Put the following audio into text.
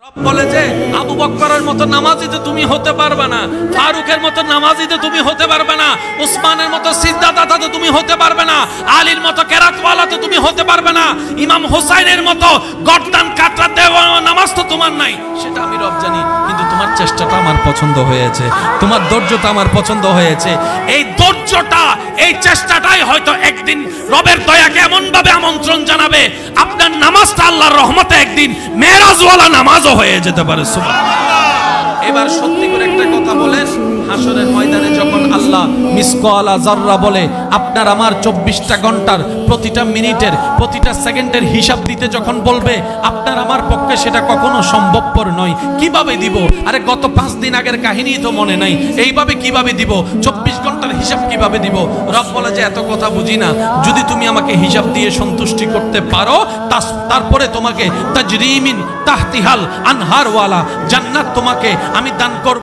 বলে যে আবু বকরের মতো নামাজিতে তুমি হতে পারবে না, ফারুকের মতো নামাজিতে তুমি হতে পারবে না, উসমানের মতো সিজদাদাতে তুমি হতে পারবে না, আলীর মতো কেরাতওয়ালাতে তুমি হতে পারবে না, ইমাম হোসাইনের মতো গর্দান কাতরা দেওয়া নামাজ তো তোমার নাই। সেটা আমি রব জানি, কিন্তু তোমার চেষ্টাটা আমার পছন্দ হয়েছে, তোমার ধৈর্যটা আমার পছন্দ হয়েছে। এই ধৈর্যটা, এই চেষ্টাটাই হয়তো একদিন রবের দয়াকে এমন ভাবে আমন্ত্রণ জানাবে, আপনার নামাজটা আল্লাহর রহমতে একদিন মেরাজওয়ালা নামাজও হয়ে যেতে পারে। সুবহানাল্লাহ। এবার সত্যি করে একটা কথা বলেন, হাসরের ময়দানে যখন আল্লাহ মিসকালা যাররা বলে আপনার আমার 24টা ঘন্টার প্রতিটা মিনিটের প্রতিটা সেকেন্ডের হিসাব দিতে যখন বলবে, আপনার আমার পক্ষে সেটা কখনো সম্ভবপর নয়। কিভাবে দিব? আরে গত 5 দিন আগের কাহিনী তো মনে নাই, এইভাবে কিভাবে দিব? 24 ঘন্টার হিসাব কিভাবে দিব? রব বলে যে এত কথা বুঝি না, যদি তুমি আমাকে হিসাব দিয়ে সন্তুষ্টি করতে পারো তারপরে তোমাকে তাজরিমিন তাহতিহাল আনহার ওয়ালা জান্নাত তোমাকে আমি দান করব।